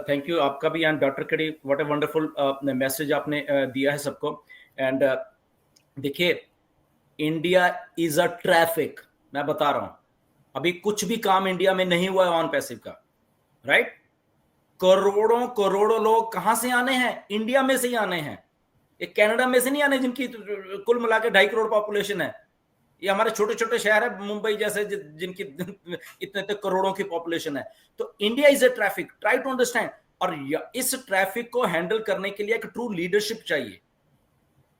Thank you आपका भी, and doctor कड़ी, व्हाट अ वंडरफुल मैसेज आपने दिया है सबको। एंड देखिए, इंडिया इज अ ट्रैफिक, मैं बता रहा हूं। अभी कुछ भी काम इंडिया में नहीं हुआ है ऑन पैसिव का, राइट? करोड़ों करोड़ों लोग कहां से आने हैं? इंडिया में से ही आने हैं। ये कनाडा में से नहीं आने, जिनकी कुल मिला के 2.5 करोड़ पॉपुलेशन है। ये हमारे छोटे छोटे शहर है, मुंबई जैसे, जिनकी इतने इतने करोड़ों की पॉपुलेशन है। तो India is a traffic, try to understand. और इस ट्रैफिक को हैंडल करने के लिए एक ट्रू लीडरशिप चाहिए।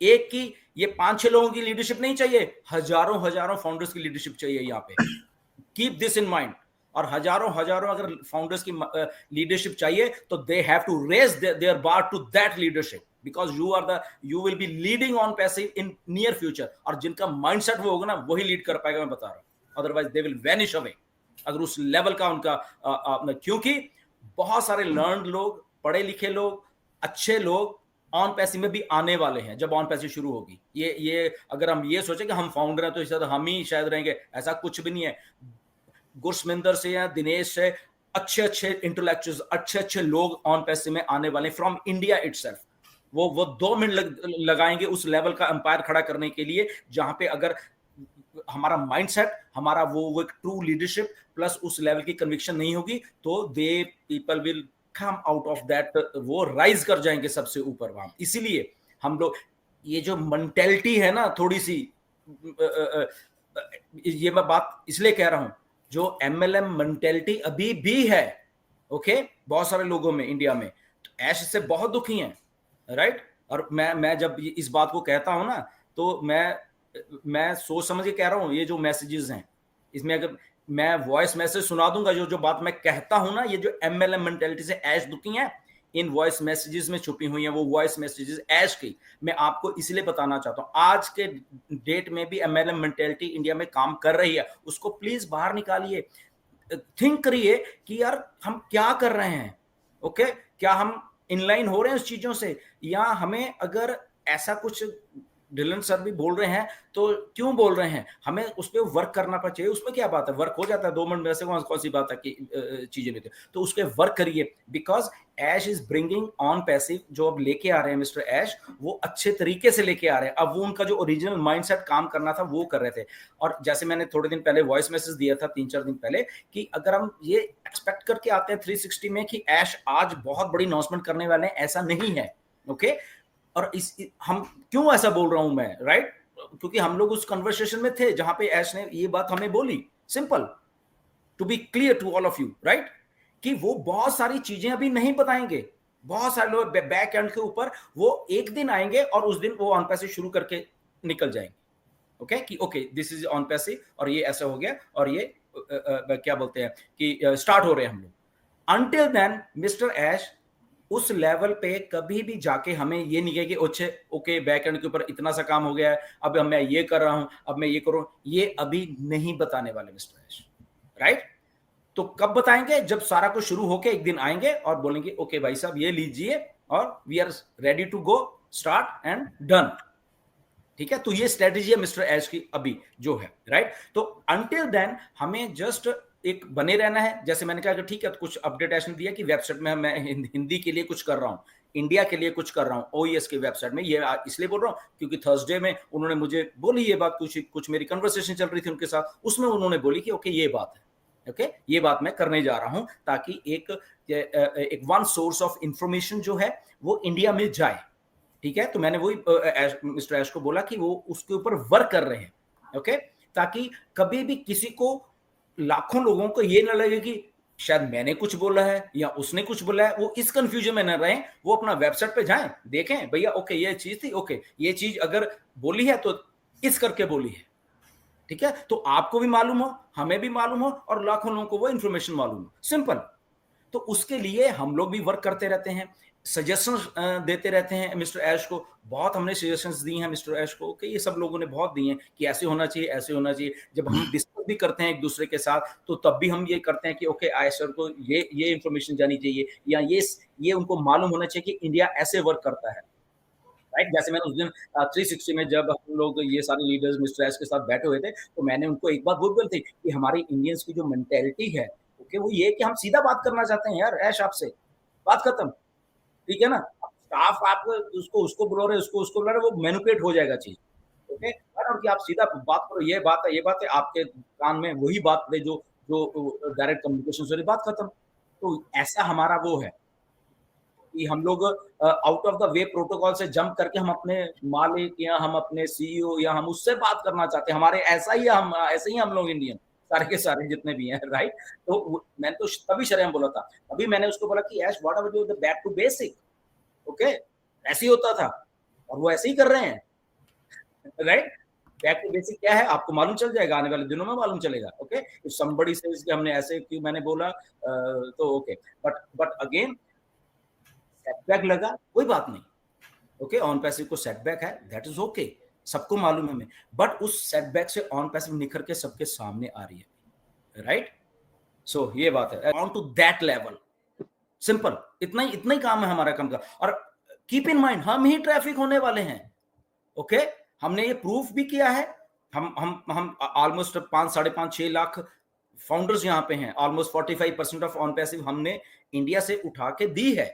एक की, ये 5-6 लोगों की लीडरशिप नहीं चाहिए, हजारों हजारों फाउंडर्स की लीडरशिप चाहिए यहाँ पे। Keep this in mind. और हजारों हजारों अगर फाउंडर्स की लीडरशिप चाहिए, तो they have to raise their bar to that leadership, because you will be leading on passive in near future. और जिनका माइंडसेट वो होगा ना, वही लीड कर पाएगा, मैं बता रहा हूं। Otherwise they will vanish away, अगर उस लेवल का उनका क्योंकि बहुत सारे लर्न लोग, पढ़े लिखे लोग, अच्छे लोग ऑन पैसिव में भी आने वाले हैं जब ऑन पैसिव शुरू होगी। ये अगर हम ये सोचे कि हम फाउंडर हैं तो शायद हम ही शायद रहेंगे, ऐसा कुछ भी नहीं है। गुरसमिंदर से या दिनेश से अच्छे अच्छे इंटेलेक्चुअल्स, अच्छे अच्छे लोग ऑन पैसिव में आने वाले फ्रॉम इंडिया इटसेल्फ। वो 2 मिनट लगाएंगे उस लेवल का एम्पायर खड़ा करने के लिए, जहां पे अगर हमारा माइंडसेट, हमारा वो एक ट्रू लीडरशिप प्लस उस लेवल की कन्विक्शन नहीं होगी, तो they people will come out of that, वो राइज कर जाएंगे सबसे ऊपर वहां। इसीलिए हम लोग, ये जो मेंटेलिटी है ना थोड़ी सी, ये मैं बात इसलिए कह रहा हूं, जो एमएलएम मेंटेलिटी अभी भी है, ओके, बहुत सारे लोगों में इंडिया में, तो ऐश से बहुत दुखी हैं, राइट? और मैं जब इस बात को कहता हूं ना, तो मैं सोच समझ के कह रहा हूं। ये जो मैसेजेस हैं, इसमें अगर मैं वॉइस मैसेज सुना दूंगा, जो जो बात मैं कहता हूं ना, ये जो एमएलएम मेंटेलिटी से ऐश दुखी है, इन वॉइस मैसेजेस में छुपी हुई है वो वॉइस मैसेजेस ऐश की। मैं आपको इसलिए बताना चाहता हूं, आज के डेट में भी एमएलएम मेंटेलिटी इंडिया में काम कर रही है, उसको प्लीज बाहर निकालिए। थिंक करिए कि यार हम क्या कर रहे हैं, ओके? क्या हम इनलाइन हो रहे हैं उस चीजों से, या हमें अगर ऐसा कुछ डिलन सर भी बोल रहे हैं, तो क्यों बोल रहे हैं, हमें उस पर वर्क करना चाहिए। उसमें क्या बात है, वर्क हो जाता है 2 मिनट में, से कौन सी बात है कि चीजें लेते, तो उस पर वर्क करिए। Because ash is bringing on passive, जो अब लेके आ रहे हैं मिस्टर ऐश, वो अच्छे तरीके से लेके आ रहे हैं। अब वो उनका जो ओरिजिनल माइंडसेट काम करना था वो कर रहे थे। और जैसे मैंने थोड़े दिन पहले वॉइस मैसेज दिया था, 3-4 दिन पहले, कि अगर हम ये एक्सपेक्ट करके आते हैं 360 में कि ऐश आज बहुत बड़ी अनाउंसमेंट करने वाले हैं, ऐसा नहीं है, ओके? और हम क्यों ऐसा बोल रहा हूं मैं, राइट? क्योंकि हम लोग उस कन्वर्सेशन में थे जहां पे ऐश ने ये बात हमें बोली, simple, to be clear to all of you, right? कि वो बहुत सारी चीजें अभी नहीं बताएंगे। बहुत सारे लोग बैक एंड के ऊपर वो एक दिन आएंगे और उस दिन वो ऑन पैसिव शुरू करके निकल जाएंगे, ओके? कि okay this is on passive और ये ऐसा हो गया, और ये क्या बोलते हैं कि स्टार्ट हो रहे हैं हम लोग। अंटिल देन मिस्टर ऐश उस लेवल पे कभी भी जाके हमें ये नहीं कहे कि अच्छे ओके बैक एंड के ऊपर इतना सा काम हो गया है, अब मैं ये कर रहा हूं, अब मैं ये करूं, ये अभी नहीं बताने वाले मिस्टर ऐश, राइट? तो कब बताएंगे? जब सारा कुछ शुरू होके एक दिन आएंगे और बोलेंगे ओके भाई साहब ये लीजिए, और we are ready to go, start and done. ठीक है? तो ये स्ट्रेटेजी है मिस्टर ऐश की अभी जो है, राइट? तो अंटिल देन हमें जस्ट एक बने रहना है। जैसे मैंने कहा कि ठीक है, तो कुछ अपडेट ऐश ने दिया कि वेबसाइट में मैं हिंदी के लिए कुछ कर रहा हूं, इंडिया के लिए कुछ कर रहा हूं, ओईएस की वेबसाइट में। ये इसलिए बोल रहा हूं क्योंकि थर्सडे में उन्होंने मुझे बोली ये बात, कुछ मेरी कन्वर्सेशन चल रही थी उनके साथ, उसमें उन्होंने बोली कि ओके ये बात है, ओके ये बात मैं करने जा रहा हूं, ताकि एक वन सोर्स ऑफ इंफॉर्मेशन जो है वो इंडिया में जाए। ठीक है? तो मैंने वही मिस्टर ऐश को बोला कि वो उसके ऊपर वर्क कर रहे हैं, ओके? ताकि कभी भी किसी को, लाखों लोगों को ये ना लगे कि शायद मैंने कुछ बोला है या उसने कुछ बोला है, वो इस कंफ्यूजन में ना रहे। वो अपना वेबसाइट पे जाएं, देखें भैया ओके ये चीज थी, ओके ये चीज अगर बोली है तो इस करके बोली है। ठीक है? तो आपको भी मालूम हो, हमें भी मालूम हो, और लाखों लोगों को वो इंफॉर्मेशन मालूम हो, सिंपल। तो उसके लिए हम लोग भी वर्क करते रहते हैं, सजेशंस देते रहते हैं मिस्टर ऐश को। बहुत हमने सजेशंस दी हैं मिस्टर ऐश को, कि ये सब लोगों ने बहुत दी हैं कि ऐसे होना चाहिए, ऐसे होना चाहिए। जब हम डिस्कस भी करते हैं एक दूसरे के साथ, तो तब भी हम ये करते हैं कि ओके ऐश सर को ये इंफॉर्मेशन जानी चाहिए, या ये उनको मालूम होना चाहिए कि इंडिया ऐसे वर्क करता है, राइट? जैसे मैंने उस दिन 360 में जब हम लोग ये सारे लीडर्स मिस्टर एस के साथ बैठे हुए थे, तो मैंने उनको एक बात बोल थी कि हमारी इंडियंस की जो मेंटेलिटी है, ओके, वो ये कि हम सीधा बात करना चाहते हैं यार ऐश आपसे, बात खत्म, ठीक है ना। स्टाफ आप उसको उसको बुला रहे, उसको बुला रहे, वो मैनिपुलेट हो जाएगा चीज, ओके। और कि आप सीधा बात करो, ये बात है, ये बात है, आपके कान में वही बात दे जो जो डायरेक्ट कम्युनिकेशन से, बात खत्म। तो ऐसा हमारा वो है कि हम लोग out of the way protocol से जंप करके हम अपने मालिक या हम अपने सीईओ या हम उससे बात करना चाहते हैं, हमारे ऐसा ही हम लोग इंडियन सारे के सारे जितने भी हैं, राइट। तो मैंने तो तभी शर्म बोला था, अभी मैंने उसको बोला कि Ash what are do the back to basic, okay. ऐसे ही होता था और वो ऐसे ही कर रहे हैं, राइट। बैक टू बेसिक क्या है आपको मालूम चल जाएगा, आने वाले दिनों में मालूम चलेगा, ओके। इफ समबडी सेज कि हमने ऐसे क्यों मैंने बोला, तो ओके। बट अगेन सेटबैक लगा, कोई बात नहीं, ओके। ऑन पैसिव को सेटबैक है, दैट इज ओके, सबको मालूम है हमें। बट उस सेटबैक से ऑन पैसिव निखर के सबके सामने आ रही है, राइट। सो ये बात है, on to that level, simple, इतना ही काम है हमारा काम का। और कीप इन माइंड हम ही ट्रैफिक होने वाले हैं, ओके। हमने ये प्रूफ भी किया है, हम ऑलमोस्ट 5-5.5-6 लाख फाउंडर्स यहाँ पे हैं, ऑलमोस्ट 45% ऑफ ऑन पैसिव हमने इंडिया से उठा के दी है,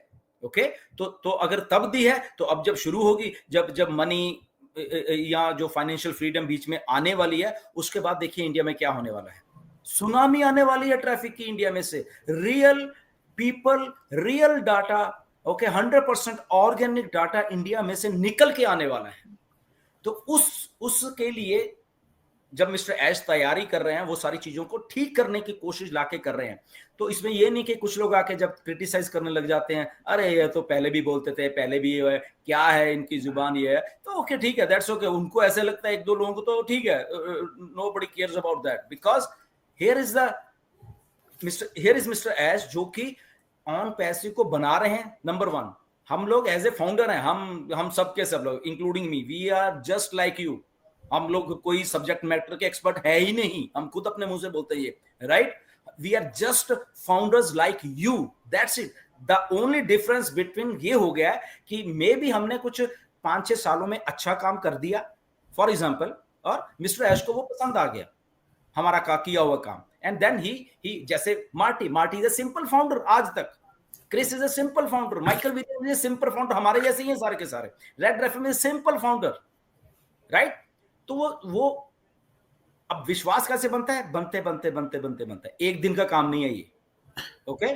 ओके। तो अगर तब दी है तो अब जब शुरू होगी, जब मनी या जो फाइनेंशियल फ्रीडम बीच में आने वाली है, उसके बाद देखिए इंडिया में क्या होने वाला है, सुनामी आने वाली है ट्रैफिक की इंडिया में से, real people, real data, okay, 100% organic data India में से निकल के आने वाला है। तो उसके लिए जब मिस्टर ऐश तैयारी कर रहे हैं, वो सारी चीजों को ठीक करने की कोशिश लाके कर रहे हैं। तो इसमें ये नहीं कि कुछ लोग आके जब क्रिटिसाइज करने लग जाते हैं, अरे ये तो पहले भी बोलते थे, पहले भी ये है, क्या है इनकी जुबान ये है, तो ओके ठीक है, दैट्स ओके। उनको ऐसे लगता है, एक दो लोगों को तो ठीक है, nobody cares about that, because here is Mister Ash जो कि ऑन पैसिव को बना रहे हैं। नंबर 1, हम लोग एज ए फाउंडर हैं, हम सब के सब लोग including me, we are just like you. हम लोग कोई सब्जेक्ट मैटर के एक्सपर्ट है ही नहीं, हम खुद अपने मुंह से बोलते हैं ये, right. We are just founders like you, that's it. The only difference between ये हो गया कि मे बी हमने कुछ 5-6 सालों में अच्छा काम कर दिया फॉर एग्जाम्पल, और मिस्टर ऐश को वो पसंद आ गया हमारा किया हुआ काम, एंड देन ही जैसे Marty is a simple founder आज तक, Chris is a simple founder, Michael Williams is a simple founder, हमारे जैसे ही हैं सारे के सारे, Red FM is simple founder, right. तो वो अब विश्वास कैसे बनता है, बनते एक दिन का काम नहीं है ये, ओके।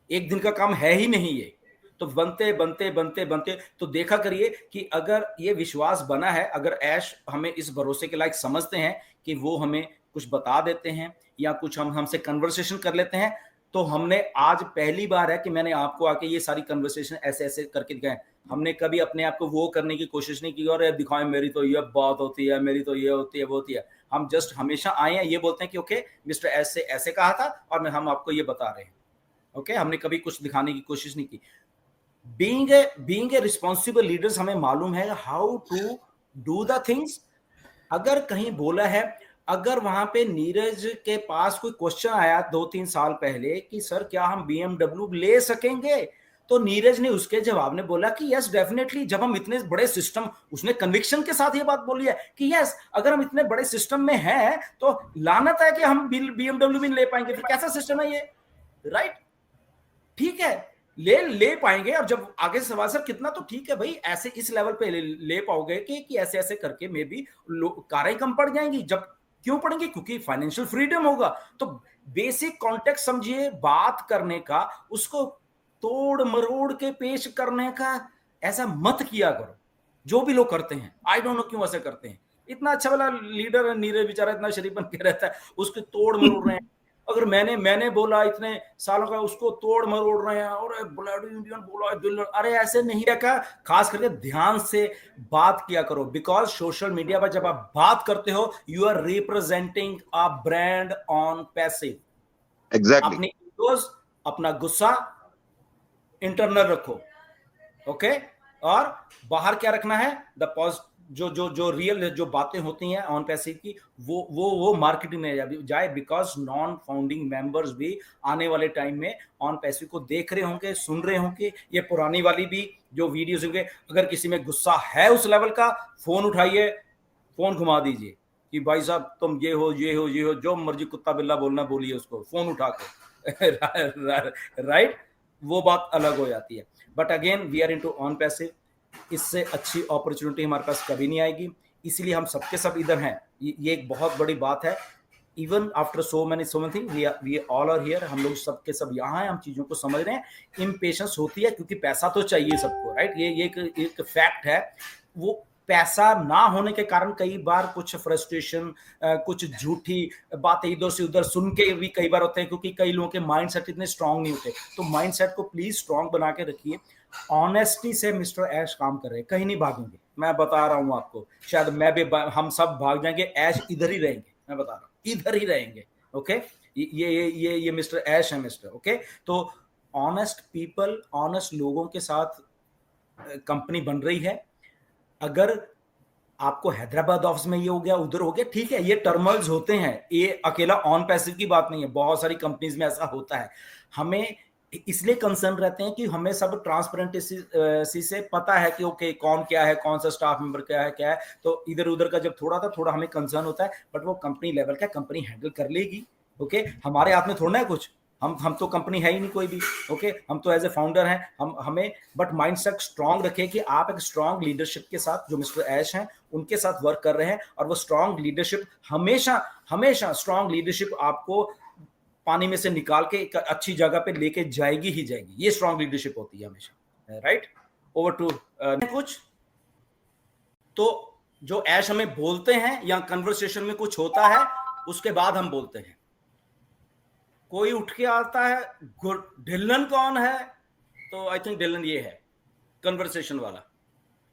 एक दिन का काम है ही नहीं ये, तो बनते तो देखा करिए कि अगर ये विश्वास बना है, अगर ऐश हमें इस भरोसे के लायक समझते हैं कि वो हमें कुछ बता देते हैं या कुछ हमसे कन्वर्सेशन कर लेते हैं, तो हमने आज पहली बार है कि मैंने आपको आके ये सारी कन्वर्सेशन ऐसे ऐसे करके दिखाए। हमने कभी अपने आप को वो करने की कोशिश नहीं की और दिखाएं मेरी तो ये बात होती है, मेरी तो ये होती है, वो होती है। हम जस्ट हमेशा आए हैं, ये बोलते हैं कि ओके मिस्टर ऐसे ऐसे कहा था और हम आपको ये बता रहे हैं, ओके। हमने कभी कुछ दिखाने की कोशिश नहीं की। बीइंग ए रिस्पॉन्सिबल लीडर्स, हमें मालूम है how to do the things. अगर कहीं बोला है, अगर वहां पे नीरज के पास कोई क्वेश्चन आया 2-3 साल पहले कि सर क्या हम BMW ले सकेंगे, तो नीरज ने उसके जवाब में बोला कि यस डेफिनेटली। जब हम इतने बड़े सिस्टम, उसने कन्विक्शन के साथ ये बात बोली है कि यस अगर हम इतने बड़े सिस्टम में हैं तो लानत है कि हम BMW भी ले पाएंगे, फिर कैसा सिस्टम है ये, राइट। ठीक है, ले पाएंगे। और जब आगे से सवाल सर कितना, तो ठीक है भाई, ऐसे इस लेवल पे ले पाओगे कि ऐसे ऐसे करके मे बी कारें कम पड़ जाएंगी। जब क्यों पड़ेंगी, क्योंकि फाइनेंशियल फ्रीडम होगा। तो बेसिक कॉन्टेक्स्ट समझिए बात करने का, उसको तोड़ मरोड़ के पेश करने का ऐसा मत किया करो, जो भी लोग करते हैं। आई डोंट नो क्यों ऐसे करते हैं। इतना अच्छा वाला लीडर है नीरज, बेचारा इतना शरीफ बन के रहता है, उसके तोड़ मरोड़ रहे हैं। अगर मैंने बोला इतने सालों का, उसको तोड़ मरोड़ रहे हैं, और ब्लडी इंडियन बोला दिल, अरे ऐसे नहीं रखा। खास करके ध्यान से बात किया करो, बिकॉज सोशल मीडिया पर जब आप बात करते हो, you are representing a brand on passive. Exactly. अपनी ईगोज, अपना गुस्सा इंटरनल रखो, ओके। और बाहर क्या रखना है, द जो रियल जो बातें होती हैं ऑन पैसिव की, वो मार्केटिंग में जाए, बिकॉज नॉन फाउंडिंग मेंबर्स भी आने वाले टाइम में ऑन पैसिव को देख रहे होंगे, सुन रहे होंगे। ये पुरानी वाली भी जो वीडियोस होंगे, अगर किसी में गुस्सा है उस लेवल का, फोन उठाइए, फोन घुमा दीजिए कि भाई साहब तुम ये हो, जो मर्जी कुत्ता बिल्ला बोलना बोलिए उसको, फोन उठा के राइट। वो बात अलग हो जाती है। But again we are into on passive, इससे अच्छी अपॉर्चुनिटी हमारे पास कभी नहीं आएगी, इसीलिए हम सबके सब इधर हैं। ये एक बहुत बड़ी बात है। Even after so many thing we all are here, हम लोग सबके सब यहाँ हैं, हम चीजों को समझ रहे हैं। इम्पेशंस होती है क्योंकि पैसा तो चाहिए सबको, राइट? ये एक फैक्ट है। वो पैसा ना होने के कारण कई बार कुछ फ्रस्ट्रेशन, कुछ झूठी बातें इधर से उधर सुन के भी कई बार होते हैं, क्योंकि कई लोगों के माइंडसेट इतने स्ट्रांग नहीं होते। तो माइंडसेट को प्लीज स्ट्रांग बना के रखिए। ऑनेस्टी से मिस्टर ऐश काम कर रहे हैं, कहीं नहीं भागेंगे, मैं बता रहा हूं आपको। शायद मैं भी, हम सब भाग जाएंगे, ऐश इधर ही रहेंगे, मैं बता रहा हूं, इधर ही रहेंगे। ओके, ये मिस्टर ऐश है, मिस्टर। ओके, तो ऑनेस्ट पीपल, ऑनेस्ट लोगों के साथ कंपनी बन रही है। अगर आपको हैदराबाद ऑफिस में ये हो गया, उधर हो गया, ठीक है, ये टर्मल्स होते हैं, ये अकेला ऑन पैसिव की बात नहीं है, बहुत सारी कंपनीज में ऐसा होता है। हमें इसलिए कंसर्न रहते हैं कि हमें सब ट्रांसपेरेंसी से पता है कि ओके कौन क्या है, कौन सा स्टाफ मेंबर क्या है। तो इधर उधर का जब थोड़ा हमें कंसर्न होता है, बट वो कंपनी लेवल का, कंपनी हैंडल कर लेगी। ओके, हमारे हाथ में थोड़ा है कुछ, हम तो कंपनी है ही नहीं कोई भी। ओके, हम तो एज ए फाउंडर हैं, हमें बट माइंडसेट स्ट्रांग रखें कि आप एक स्ट्रांग लीडरशिप के साथ, जो मिस्टर ऐश हैं उनके साथ वर्क कर रहे हैं, और वो स्ट्रांग लीडरशिप हमेशा स्ट्रांग लीडरशिप आपको पानी में से निकाल के एक अच्छी जगह पे लेके जाएगी ही जाएगी। ये स्ट्रांग लीडरशिप होती है हमेशा, राइट? ओवर टू कुछ तो जो ऐश हमें बोलते हैं या कन्वर्सेशन में कुछ होता है, उसके बाद हम बोलते हैं। कोई उठ के आता है, ढिल्लन कौन है? तो आई थिंक ढिल्लन ये है कन्वर्सेशन वाला,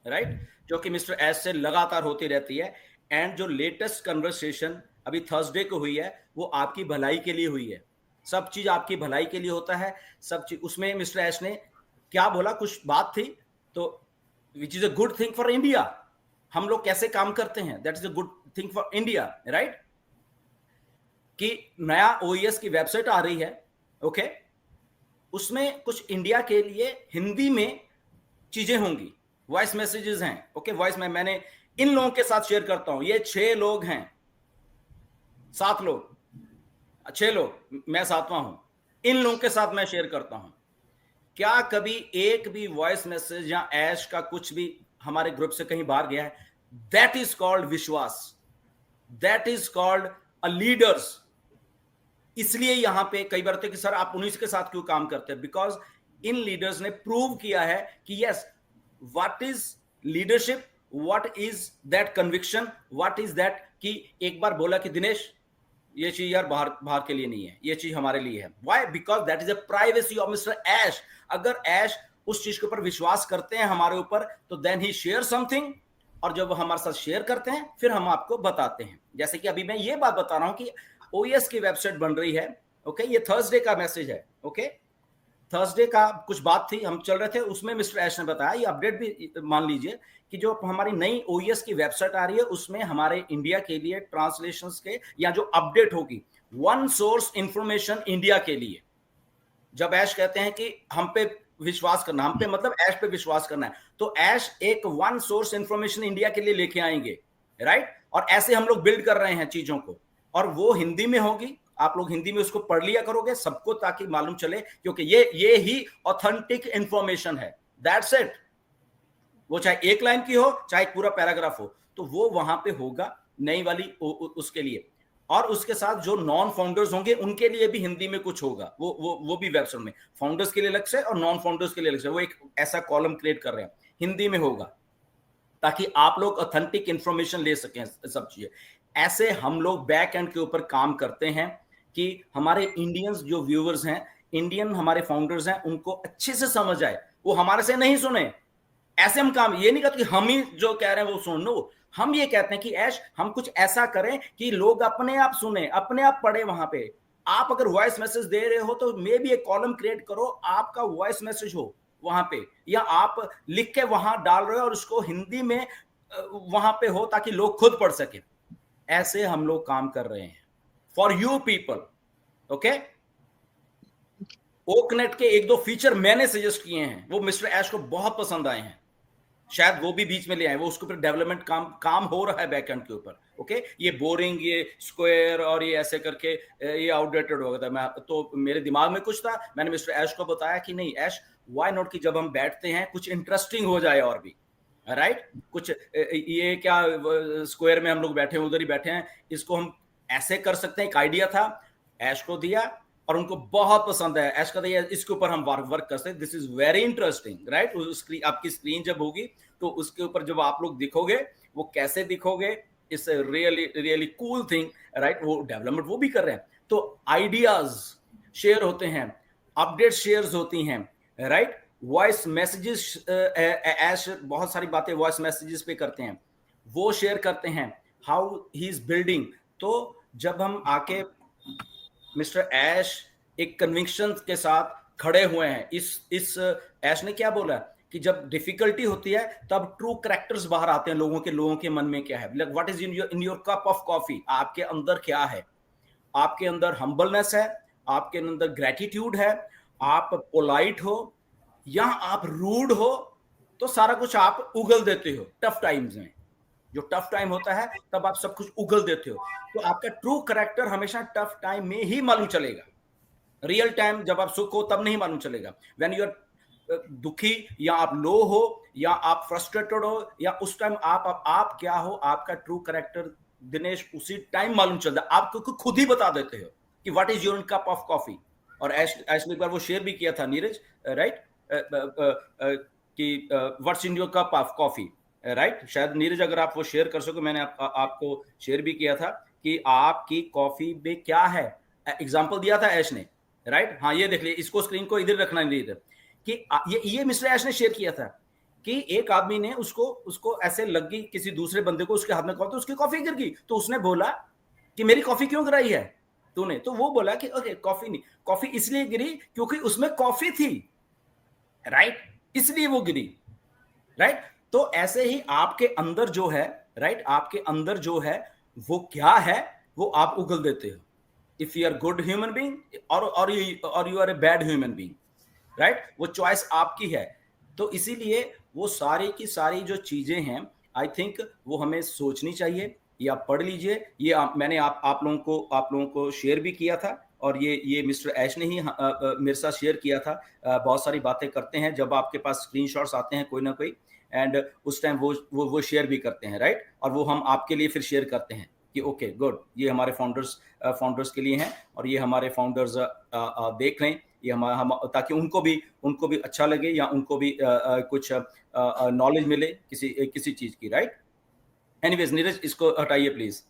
राइट? जो कि मिस्टर एस से लगातार होती रहती है। एंड जो लेटेस्ट कन्वर्सेशन अभी थर्सडे को हुई है, वो आपकी भलाई के लिए हुई है। सब चीज आपकी भलाई के लिए होता है, सब चीज। उसमें मिस्टर एस ने क्या बोला, कुछ बात थी, तो which is a good thing for India. हम लोग कैसे काम करते हैं, that is a good thing for India, right? कि नया ओईएस की वेबसाइट आ रही है, ओके, उसमें कुछ इंडिया के लिए हिंदी में चीजें होंगी, वॉइस मैसेजेस हैं। ओके, वॉइस मैंने इन लोगों के साथ शेयर करता हूं, ये 6 लोग हैं, 7 लोग, 6 लोग, मैं 7वां हूं, इन लोगों के साथ मैं शेयर करता हूं। क्या कभी एक भी वॉइस मैसेज या ऐश का कुछ भी हमारे ग्रुप से कहीं बाहर गया है? दैट इज कॉल्ड विश्वास, that is called a leaders. इसलिए यहां पे कई बार होते कि सर आप उन्हीं के साथ क्यों काम करते हैं? बिकॉज इन लीडर्स ने प्रूव किया है कि yes, what is leadership, what is that conviction, what is that, कि एक बार बोला कि दिनेश ये चीज यार बाहर के लिए नहीं है, ये चीज हमारे लिए है। Why? Because that is a privacy of Mister Ash. अगर ऐश उस चीज के ऊपर विश्वास करते हैं हमारे ऊपर, तो देन ही शेयर समथिंग, और जब वो हमारे साथ शेयर करते हैं फिर हम आपको बताते हैं। जैसे कि अभी मैं ये बात बता रहा हूं कि ओएस की वेबसाइट बन रही है। ओके, ये थर्सडे का मैसेज है। ओके, थर्सडे का कुछ बात थी, हम चल रहे थे, उसमें मिस्टर ऐश ने बताया, ये अपडेट भी मान लीजिए, कि जो हमारी नई ओएस की वेबसाइट आ रही है, उसमें हमारे इंडिया के लिए ट्रांसलेशंस के या जो अपडेट होगी, वन सोर्स इंफॉर्मेशन इंडिया के लिए। जब ऐश कहते हैं कि हम पे विश्वास करना, हम पे मतलब ऐश पे विश्वास करना है, तो ऐश एक वन सोर्स इंफॉर्मेशन इंडिया के लिए लेके आएंगे, राइट? और ऐसे हम लोग बिल्ड कर रहे हैं चीजों को, और वो हिंदी में होगी। आप लोग हिंदी में उसको पढ़ लिया करोगे सबको, ताकि मालूम चले, क्योंकि ये ही ऑथेंटिक इंफॉर्मेशन है। That's it. वो चाहे एक लाइन की हो, चाहे पूरा पैराग्राफ हो, तो वो वहां पे होगा नई वाली उसके लिए। और उसके साथ जो नॉन फाउंडर्स होंगे उनके लिए भी हिंदी में कुछ होगा, वो भी वेबसाइट में, फाउंडर्स के लिए अलग से और नॉन फाउंडर्स के लिए अलग से, वो एक ऐसा कॉलम क्रिएट कर रहे हैं, हिंदी में होगा, ताकि आप लोग ऑथेंटिक इंफॉर्मेशन ले सकें सब चीजें। ऐसे हम लोग बैक एंड के ऊपर काम करते हैं कि हमारे इंडियंस जो व्यूअर्स हैं, इंडियन हमारे फाउंडर्स हैं, उनको अच्छे से समझ आए, वो हमारे से नहीं सुने। ऐसे हम काम ये नहीं कहते कि हम ही जो कह रहे हैं वो सुन लो, हम ये कहते हैं कि ऐश हम कुछ ऐसा करें कि लोग अपने आप सुने, अपने आप पढ़े। वहां पे आप अगर वॉइस मैसेज दे रहे हो तो मे भी एक कॉलम क्रिएट करो, आपका वॉइस मैसेज हो वहां पे, या आप लिख के वहां डाल रहे हो और उसको हिंदी में वहां पे हो, ताकि लोग खुद पढ़ सके। ऐसे हम लोग काम कर रहे हैं फॉर यू पीपल। ओके, ओकनेट के 1-2 फीचर मैंने सजेस्ट किए हैं, वो मिस्टर ऐश को बहुत पसंद आए हैं। शायद वो भी बीच में ले आए, वो उसके ऊपर डेवलपमेंट काम हो रहा है बैकएंड के ऊपर। ओके, ये बोरिंग, ये स्क्वायर और ये ऐसे करके ये आउटडेटेड हो गया था। मैं तो मेरे दिमाग में कुछ था, मैंने मिस्टर ऐश को बताया कि नहीं ऐश, व्हाई नॉट कि जब हम बैठते हैं कुछ इंटरेस्टिंग हो जाए और भी, राइट? कुछ ये क्या स्क्वायर में हम लोग बैठे हैं, उधर ही बैठे हैं, इसको हम ऐसे कर सकते हैं। एक आइडिया था, ऐश को दिया और उनको बहुत पसंद है। ऐश कहता है इसके ऊपर हम वर्क कर सकते हैं, this is very interesting, right? आपकी स्क्रीन जब होगी तो उसके ऊपर जब आप लोग दिखोगे, वो कैसे दिखोगे, it's really really cool thing, right? वो डेवलपमेंट वो भी कर रहे हैं, तो आइडियाज शेयर होते हैं, अपडेट शेयर्स होती हैं, राइट? वॉइस मैसेजेस, ऐश बहुत सारी बातें वॉइस मैसेजेस पे करते हैं, वो शेयर करते हैं हाउ ही इज बिल्डिंग। तो जब हम आके मिस्टर ऐश एक कन्विक्शन के साथ खड़े हुए हैं, इस ऐश ने क्या बोला कि जब डिफिकल्टी होती है तब ट्रू कैरेक्टर्स बाहर आते हैं, लोगों के मन में क्या है, like what is in your cup of coffee, आपके अंदर क्या है? आपके अंदर हम्बलनेस है, आपके अंदर ग्रेटिट्यूड है, आप पोलाइट हो या आप रूड हो, तो सारा कुछ आप उगल देते हो टफ टाइम्स में। जो टफ टाइम होता है तब आप सब कुछ उगल देते हो, तो आपका ट्रू कैरेक्टर हमेशा टफ टाइम में ही मालूम चलेगा। रियल टाइम जब आप सुख हो तब नहीं मालूम चलेगा। व्हेन यू आर दुखी या आप लो हो या आप फ्रस्ट्रेटेड हो या उस टाइम आप क्या हो, आपका ट्रू कैरेक्टर दिनेश उसी टाइम मालूम चलता है, आपको खुद ही बता देते हो कि what is your cup of coffee. और ऐश ने एक बार वो शेयर भी किया था नीरज, राइट, कि what's in your cup of coffee, right? शायद नीरज अगर आप वो शेयर कर सको, मैंने आपको शेयर भी किया था कि आपकी कॉफी में क्या है, एग्जांपल दिया था ऐश ने, राइट? हाँ, ये देख लीजिए, इसको स्क्रीन को इधर रखना नहीं इधर, कि ये मिस्टर ऐश ने शेयर किया था कि एक आदमी ने उसको ऐसे लग गई किसी दूसरे बंदे को, उसके हाथ में कॉफी, तो उसकी कॉफी गिर गई, तो उसने बोला कि मेरी कॉफी क्यों गिराई है तूने? तो वो बोला कि ओके, कॉफी नहीं, कॉफी इसलिए गिरी क्योंकि उसमें कॉफी थी, राइट? इसलिए वो गिरी, राइट? तो ऐसे ही आपके अंदर जो है, राइट, आपके अंदर जो है वो क्या है, वो आप उगल देते हो। If you are good human being और you are a bad human being, right? वो चॉइस आपकी है। तो इसीलिए वो सारी की सारी जो चीजें हैं, आई थिंक वो हमें सोचनी चाहिए। ये आप पढ़ लीजिए, ये मैंने आप लोगों को शेयर भी किया था, और ये मिस्टर ऐश ने ही मेरे साथ शेयर किया था। बहुत सारी बातें करते हैं जब आपके पास स्क्रीनशॉट्स आते हैं कोई ना कोई, एंड उस टाइम वो शेयर भी करते हैं, राइट? और वो हम आपके लिए फिर शेयर करते हैं कि ओके गुड, ये हमारे फाउंडर्स के लिए हैं, और ये हमारे फाउंडर्स देख लें, ये हम ताकि उनको भी अच्छा लगे, या उनको भी कुछ नॉलेज मिले किसी चीज की, राइट? एनीवेज नीरज, इसको हटाइए प्लीज।